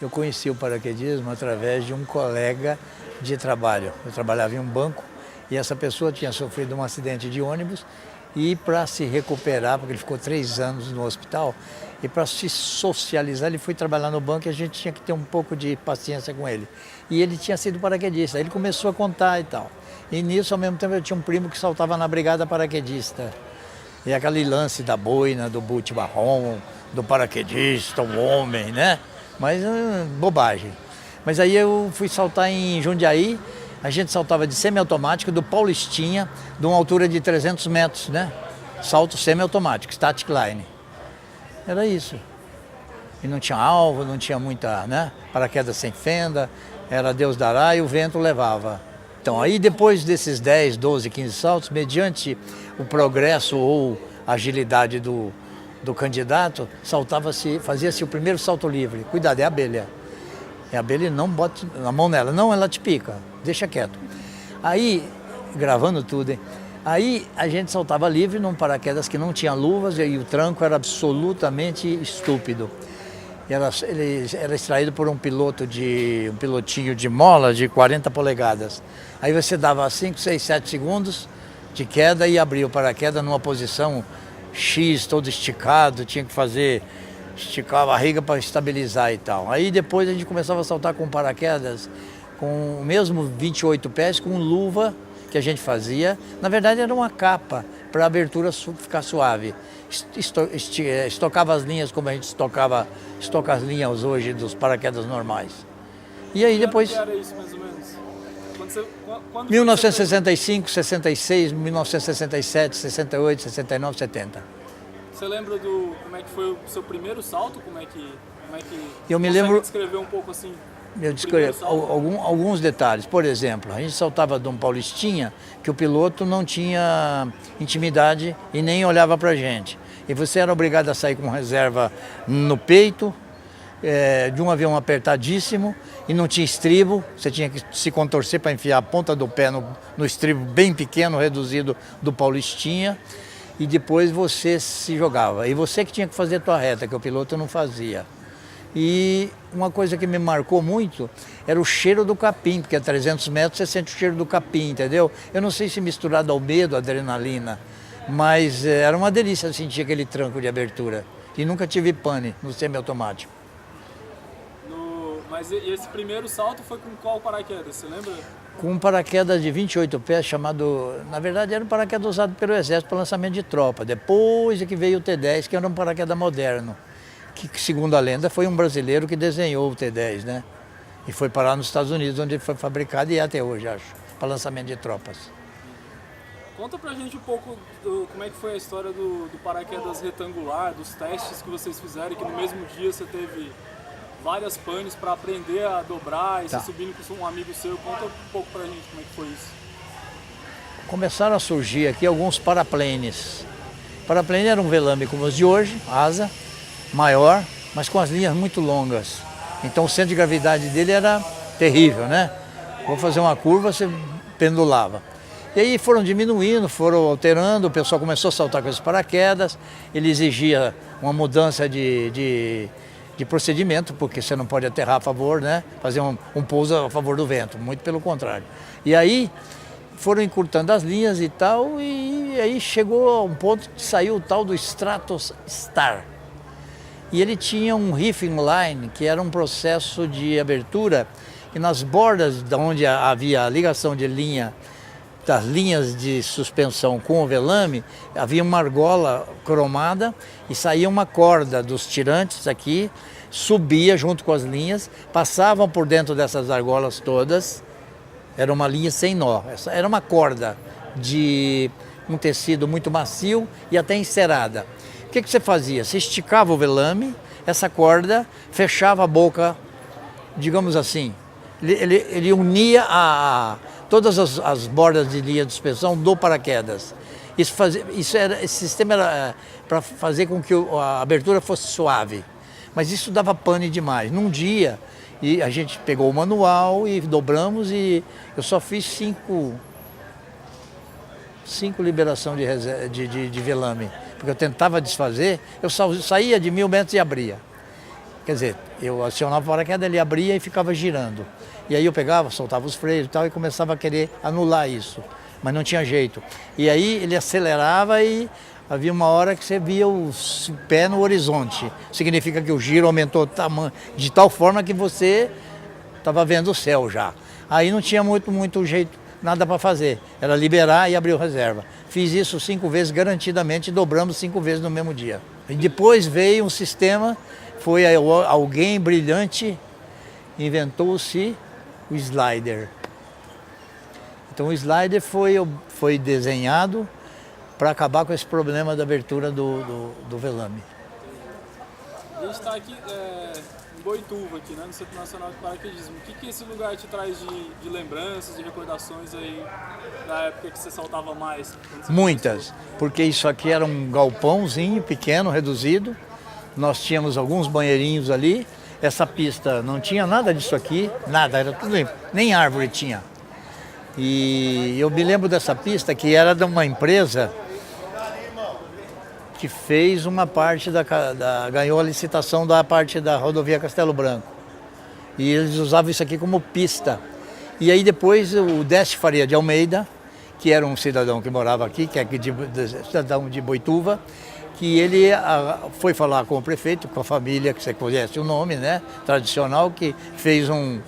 Eu conheci o paraquedismo através de um colega de trabalho. Eu trabalhava em um banco e essa pessoa tinha sofrido um acidente de ônibus e para se recuperar, porque ele ficou 3 anos no hospital, e para se socializar ele foi trabalhar no banco e a gente tinha que ter um pouco de paciência com ele. E ele tinha sido paraquedista, aí ele começou a contar e tal. E nisso, ao mesmo tempo, eu tinha um primo que saltava na brigada paraquedista. E aquele lance da boina, do boot marrom, do paraquedista, o homem, né? Mas bobagem. Mas aí eu fui saltar em Jundiaí, a gente saltava de semiautomático do Paulistinha, de uma altura de 300 metros, né? Salto semiautomático, static line. Era isso. E não tinha alvo, não tinha muita, né? Paraquedas sem fenda, era Deus dará e o vento levava. Então aí depois desses 10, 12, 15 saltos, mediante o progresso ou agilidade do candidato, fazia-se o primeiro salto livre. Cuidado, é abelha. É abelha, não bote a mão nela, não, ela te pica, deixa quieto. Aí, gravando tudo, hein? Aí a gente saltava livre num paraquedas que não tinha luvas e o tranco era absolutamente estúpido. Ele era extraído por um pilotinho de mola de 40 polegadas. Aí você dava 5, 6, 7 segundos de queda e abria o paraquedas numa posição X, todo esticado, tinha que esticar a barriga para estabilizar e tal. Aí depois a gente começava a saltar com paraquedas, com o mesmo 28 pés, com luva que a gente fazia. Na verdade era uma capa para a abertura ficar suave. Estocava as linhas como a gente estoca as linhas hoje dos paraquedas normais. E aí depois... Que era isso mais ou menos? Quando 1965, 66, 1967, 68, 69, 70. Você lembra como é que foi o seu primeiro salto? Como é que eu me lembro. Descrever um pouco assim? Eu descrevi alguns detalhes. Por exemplo, a gente saltava de um Paulistinha que o piloto não tinha intimidade e nem olhava para a gente. E você era obrigado a sair com reserva no peito, de um avião apertadíssimo e não tinha estribo. Você tinha que se contorcer para enfiar a ponta do pé no estribo bem pequeno, reduzido do Paulistinha. E depois você se jogava. E você que tinha que fazer a tua reta, que o piloto não fazia. E uma coisa que me marcou muito era o cheiro do capim, porque a 300 metros você sente o cheiro do capim, entendeu? Eu não sei se misturado ao medo, adrenalina, mas era uma delícia sentir aquele tranco de abertura. E nunca tive pane no semiautomático. Mas esse primeiro salto foi com qual paraquedas, você lembra? Com um paraquedas de 28 pés chamado... Na verdade era um paraquedas usado pelo Exército para lançamento de tropa. Depois é que veio o T-10, que era um paraquedas moderno. Que, segundo a lenda, foi um brasileiro que desenhou o T-10, né? E foi parar nos Estados Unidos, onde ele foi fabricado e é até hoje, acho, para lançamento de tropas. Conta pra gente um pouco como é que foi a história do paraquedas retangular, dos testes que vocês fizeram, que no mesmo dia você teve várias panes para aprender a dobrar e você subindo com um amigo seu. Conta um pouco pra gente como é que foi isso. Começaram a surgir aqui alguns paraplanes. Paraplane era um velame como os de hoje, asa, maior, mas com as linhas muito longas. Então o centro de gravidade dele era terrível, né? Vou fazer uma curva, você pendulava. E aí foram diminuindo, foram alterando, o pessoal começou a saltar com esses paraquedas, ele exigia uma mudança de procedimento, porque você não pode aterrar a favor, né? Fazer um pouso a favor do vento, muito pelo contrário. E aí foram encurtando as linhas e tal, e aí chegou a um ponto que saiu o tal do Stratos Star. E ele tinha um riffing line, que era um processo de abertura, e nas bordas de onde havia a ligação de linha, das linhas de suspensão com o velame, havia uma argola cromada e saía uma corda dos tirantes aqui, subia junto com as linhas, passavam por dentro dessas argolas todas, era uma linha sem nó, era uma corda de um tecido muito macio e até encerada. O que você fazia? Você esticava o velame, essa corda fechava a boca, digamos assim, ele unia todas as bordas de linha de suspensão do paraquedas. Esse sistema era para fazer com que a abertura fosse suave, mas isso dava pane demais. Num dia, e a gente pegou o manual e dobramos e eu só fiz 5 liberação de velame, porque eu tentava desfazer, eu saía de 1000 metros e abria. Quer dizer, eu acionava o paraquedas, ele abria e ficava girando. E aí eu pegava, soltava os freios e tal e começava a querer anular isso. Mas não tinha jeito. E aí ele acelerava e havia uma hora que você via o pé no horizonte. Significa que o giro aumentou de tal forma que você estava vendo o céu já. Aí não tinha muito jeito, nada para fazer. Era liberar e abrir o reserva. Fiz isso 5 vezes garantidamente, dobramos 5 vezes no mesmo dia. E depois veio um sistema, foi alguém brilhante, inventou-se o slider. Então o slider foi desenhado para acabar com esse problema da abertura do velame. A gente está aqui em Boituva, aqui, né, no Centro Nacional de Paraquedismo. O que esse lugar te traz de lembranças, de recordações aí da época que você saltava mais? Muitas, porque isso aqui era um galpãozinho pequeno, reduzido. Nós tínhamos alguns banheirinhos ali. Essa pista não tinha nada disso aqui, nada, era tudo limpo, nem árvore tinha. E eu me lembro dessa pista que era de uma empresa que fez uma parte ganhou a licitação da parte da rodovia Castelo Branco. E eles usavam isso aqui como pista. E aí depois o Décio Faria de Almeida, que era um cidadão que morava aqui, que é cidadão de Boituva, que ele foi falar com o prefeito, com a família, que você conhece o nome, né, tradicional, que fez um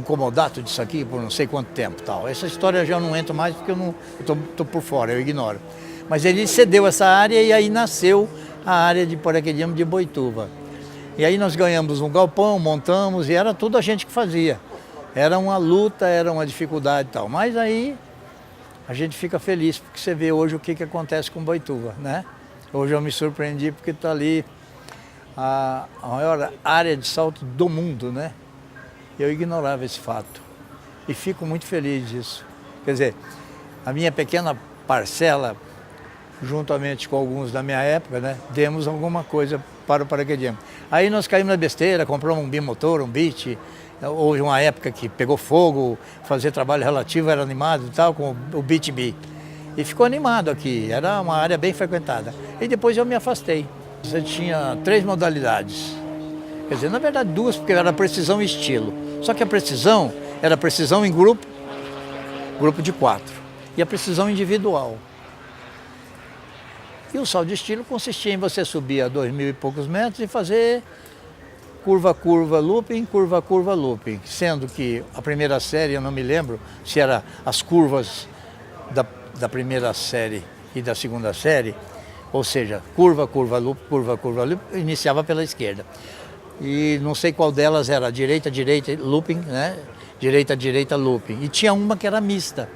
comodato disso aqui por não sei quanto tempo tal. Essa história eu já não entro mais porque eu tô por fora, eu ignoro. Mas ele cedeu essa área e aí nasceu a área de paraquedismo de Boituva. E aí nós ganhamos um galpão, montamos e era tudo a gente que fazia. Era uma luta, era uma dificuldade e tal. Mas aí a gente fica feliz porque você vê hoje o que acontece com Boituva, né? Hoje eu me surpreendi porque está ali a maior área de salto do mundo, né? Eu ignorava esse fato e fico muito feliz disso. Quer dizer, a minha pequena parcela, juntamente com alguns da minha época, né, demos alguma coisa para o paraquedismo. Aí nós caímos na besteira, compramos um bimotor, um beat. Houve uma época que pegou fogo, fazer trabalho relativo, era animado e tal, com o BTB. E ficou animado aqui, era uma área bem frequentada. E depois eu me afastei. Você tinha 3 modalidades. Quer dizer, na verdade 2, porque era precisão e estilo. Só que a precisão era precisão em grupo de 4. E a precisão individual. E o salto de estilo consistia em você subir a 2.000 e poucos metros e fazer curva, looping, curva, looping. Sendo que a primeira série, eu não me lembro se era as curvas da primeira série e da segunda série, ou seja, curva, looping, iniciava pela esquerda. E não sei qual delas era direita, looping, né? Direita, looping. E tinha uma que era mista.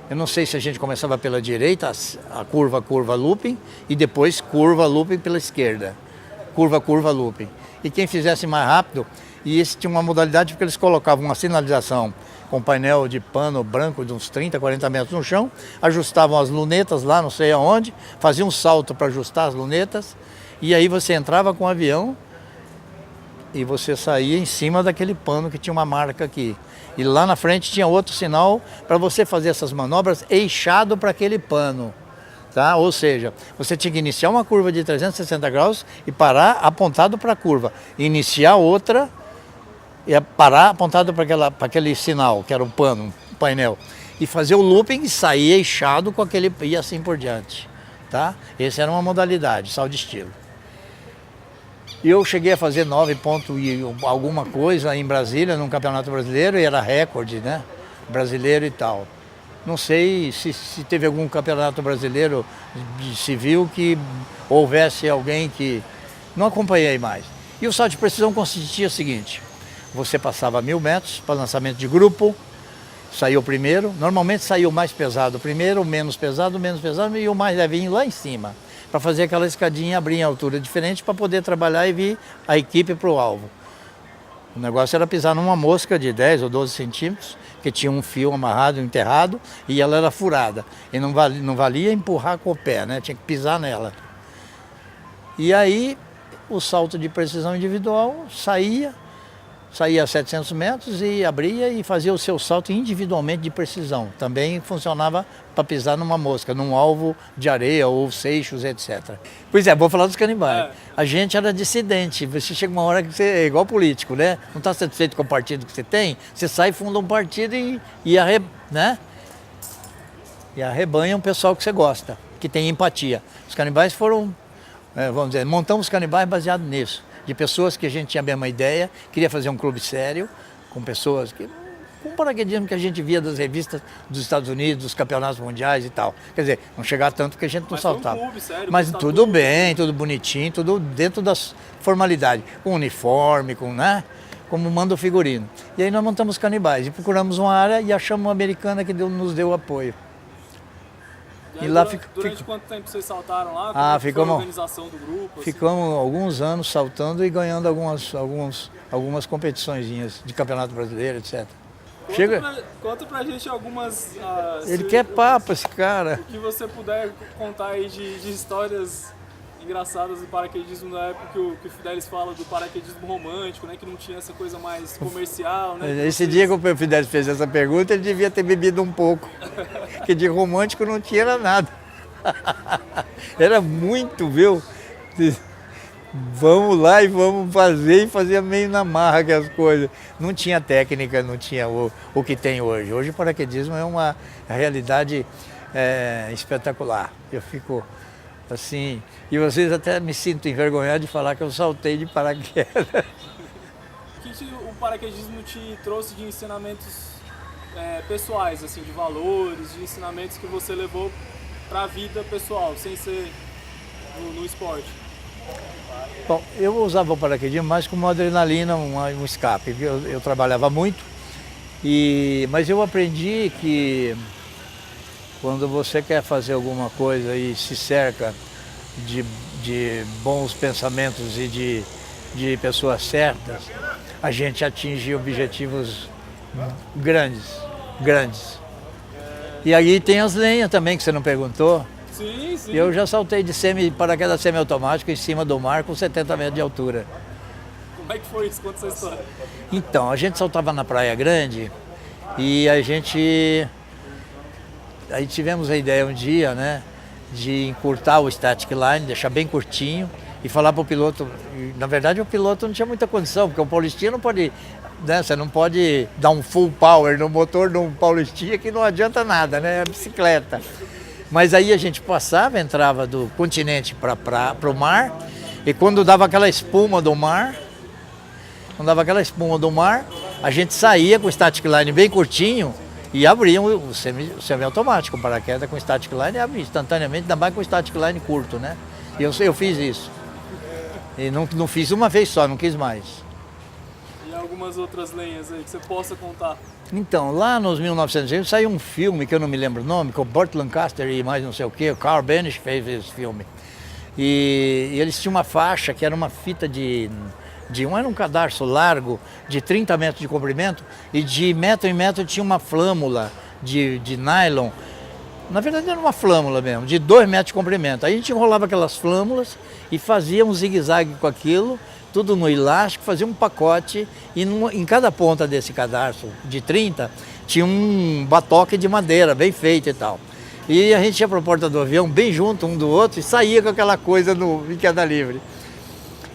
Eu não sei se a gente começava pela direita, a curva, looping, e depois curva, looping pela esquerda. Curva, looping. E quem fizesse mais rápido, e esse tinha uma modalidade porque eles colocavam uma sinalização com painel de pano branco de uns 30, 40 metros no chão, ajustavam as lunetas lá, não sei aonde, faziam um salto para ajustar as lunetas, e aí você entrava com o avião e você saía em cima daquele pano que tinha uma marca aqui. E lá na frente tinha outro sinal para você fazer essas manobras eixado para aquele pano. Tá? Ou seja, você tinha que iniciar uma curva de 360 graus e parar apontado para a curva. Iniciar outra e parar apontado para aquele sinal, que era um pano, um painel. E fazer o looping e sair eixado com aquele e assim por diante. Tá? Essa era uma modalidade, salto de estilo. E eu cheguei a fazer 9 pontos e alguma coisa em Brasília, num campeonato brasileiro, e era recorde, né? Brasileiro e tal. Não sei se teve algum campeonato brasileiro de civil que houvesse alguém que... Não acompanhei mais. E o salto de precisão consistia o seguinte: você passava 1.000 metros para lançamento de grupo, saiu primeiro, normalmente saiu o mais pesado primeiro, o menos pesado e o mais levinho lá em cima, para fazer aquela escadinha, abrir em altura diferente para poder trabalhar e vir a equipe para o alvo. O negócio era pisar numa mosca de 10 ou 12 centímetros, que tinha um fio amarrado, enterrado, e ela era furada. E não valia empurrar com o pé, né? Tinha que pisar nela. E aí, o salto de precisão individual saía, saía a 700 metros e abria e fazia o seu salto individualmente de precisão. Também funcionava para pisar numa mosca, num alvo de areia ou seixos, etc. Pois é, vou falar dos canibais. A gente era dissidente. Você chega uma hora que você é igual político, né? Não está satisfeito com o partido que você tem, você sai, funda um partido né? E arrebanha um pessoal que você gosta, que tem empatia. Os canibais foram, vamos dizer, montamos os canibais baseado nisso. De pessoas que a gente tinha a mesma ideia, queria fazer um clube sério, com pessoas que, com o paraquedismo que a gente via das revistas dos Estados Unidos, dos campeonatos mundiais e tal. Quer dizer, não chegar tanto que a gente não saltava. Foi um clube sério, mas tudo bem, tudo bonitinho, tudo dentro das formalidades, com uniforme, né? Como manda o figurino. E aí nós montamos os canibais e procuramos uma área e achamos uma americana que nos deu apoio. E lá durante quanto tempo vocês saltaram lá? Como foi a organização do grupo? Ficamos alguns anos saltando e ganhando algumas competiçõezinhas de campeonato brasileiro, etc. Conta pra gente algumas... Ele quer papo, esse cara. O que você puder contar aí de histórias engraçadas do paraquedismo na época que o Fidelis fala do paraquedismo romântico, né? Que não tinha essa coisa mais comercial, né? Esse dia que o Fidelis fez essa pergunta, ele devia ter bebido um pouco. Porque de romântico não tinha nada. Era muito, viu? Vamos lá e vamos fazer, e fazia meio na marra que as coisas. Não tinha técnica, não tinha o que tem hoje. Hoje o paraquedismo é uma realidade espetacular. Eu fico assim, e vocês até me sinto envergonhado de falar que eu saltei de paraquedas. O que o paraquedismo te trouxe de ensinamentos pessoais, assim, de valores, de ensinamentos que você levou para a vida pessoal, sem ser no esporte? Bom, eu usava o paraquedismo mais como uma adrenalina, um escape. Eu trabalhava muito, mas eu aprendi que quando você quer fazer alguma coisa e se cerca de bons pensamentos e de pessoas certas, a gente atinge objetivos grandes. E aí tem as lenhas também, que você não perguntou. Sim. Eu já saltei de paraquedas semiautomático em cima do mar com 70 metros de altura. Como é que foi isso? Conta essa história. Então, a gente saltava na Praia Grande e aí tivemos a ideia um dia, né, de encurtar o static line, deixar bem curtinho e falar para o piloto. Na verdade, o piloto não tinha muita condição, porque o paulistinha não pode, né, você não pode dar um full power no motor de um paulistinha que não adianta nada, né, é a bicicleta. Mas aí a gente passava, entrava do continente para o mar, e quando dava aquela espuma do mar, a gente saía com o static line bem curtinho e abria o semiautomático, o paraquedas com o static line, e abria instantaneamente, ainda mais com o static line curto, né? E eu fiz isso. E não fiz uma vez só, não quis mais. E algumas outras lenhas aí que você possa contar? Então, lá nos 1900 saiu um filme, que eu não me lembro o nome, com o Burt Lancaster e mais não sei o quê, o Carl Banish fez esse filme. E eles tinham uma faixa que era uma fita era um cadarço largo de 30 metros de comprimento e de metro em metro tinha uma flâmula de nylon. Na verdade era uma flâmula mesmo, de 2 metros de comprimento. Aí a gente enrolava aquelas flâmulas e fazia um zigue-zague com aquilo, tudo no elástico, fazia um pacote e em cada ponta desse cadarço de 30 tinha um batoque de madeira bem feito e tal. E a gente ia para a porta do avião bem junto um do outro e saía com aquela coisa em queda livre.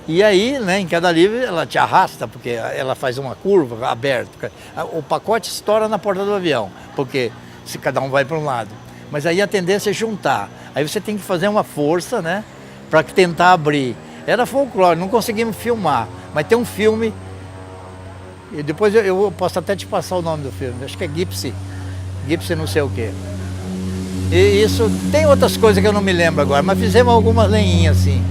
E aí, né, em queda livre, ela te arrasta, porque ela faz uma curva aberta. O pacote estoura na porta do avião, porque se cada um vai para um lado. Mas aí a tendência é juntar. Aí você tem que fazer uma força, né, para tentar abrir. Era folclore, não conseguimos filmar, mas tem um filme, e depois eu posso até te passar o nome do filme, acho que é Gypsy não sei o quê. E isso, tem outras coisas que eu não me lembro agora, mas fizemos algumas lenhinhas assim.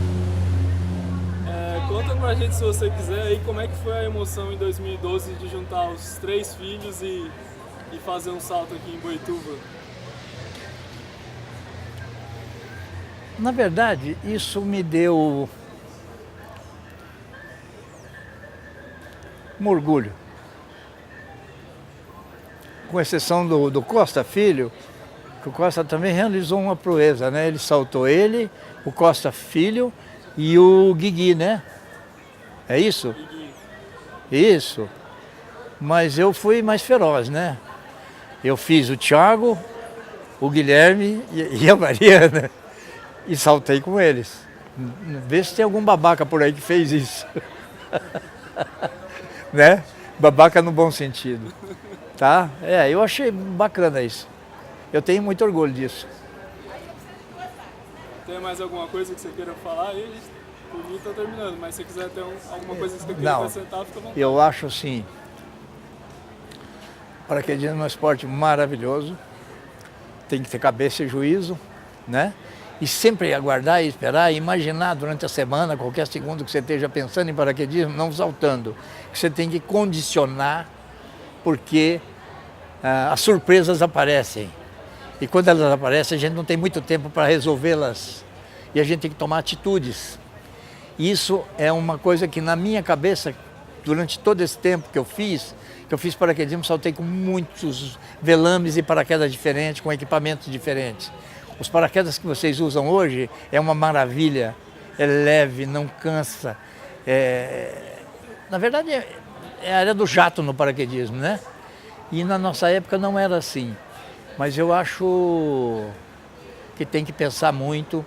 Conta pra gente, se você quiser, aí como é que foi a emoção em 2012 de juntar os 3 filhos e fazer um salto aqui em Boituva? Na verdade, isso me deu um orgulho. Com exceção do Costa Filho, que o Costa também realizou uma proeza, né? Ele saltou o Costa Filho e o Guigui, né? É isso? Isso. Mas eu fui mais feroz, né? Eu fiz o Thiago, o Guilherme e a Mariana e saltei com eles. Vê se tem algum babaca por aí que fez isso. Né? Babaca no bom sentido. Tá? Eu achei bacana isso. Eu tenho muito orgulho disso. Tem mais alguma coisa que você queira falar aí? Por mim tá terminando, mas se você quiser ter alguma coisa que você queira acrescentar, fica à vontade. Eu acho assim, paraquedismo é um esporte maravilhoso, tem que ter cabeça e juízo, né? E sempre aguardar e esperar, e imaginar durante a semana, qualquer segundo que você esteja pensando em paraquedismo, não saltando. Você tem que condicionar, porque as surpresas aparecem. E quando elas aparecem, a gente não tem muito tempo para resolvê-las. E a gente tem que tomar atitudes. Isso é uma coisa que na minha cabeça, durante todo esse tempo que eu fiz paraquedismo, saltei com muitos velames e paraquedas diferentes, com equipamentos diferentes. Os paraquedas que vocês usam hoje é uma maravilha, é leve, não cansa. Na verdade, é a área do jato no paraquedismo, né? E na nossa época não era assim. Mas eu acho que tem que pensar muito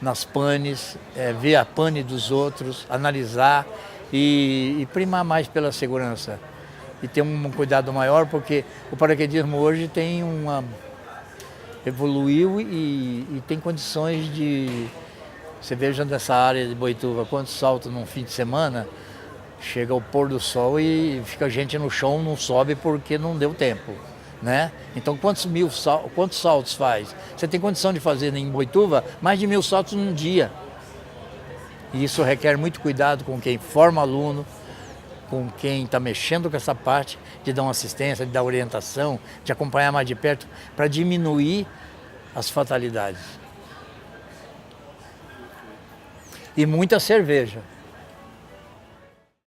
nas panes, ver a pane dos outros, analisar e primar mais pela segurança. E ter um cuidado maior, porque o paraquedismo hoje tem evoluiu e tem condições de... Você veja nessa área de Boituva, quantos saltos num fim de semana, chega o pôr do sol e fica gente no chão, não sobe porque não deu tempo, né? Então quantos saltos faz? Você tem condição de fazer em Boituva mais de 1000 saltos num dia. E isso requer muito cuidado com quem forma aluno, com quem está mexendo com essa parte, de dar uma assistência, de dar orientação, de acompanhar mais de perto, para diminuir as fatalidades. E muita cerveja.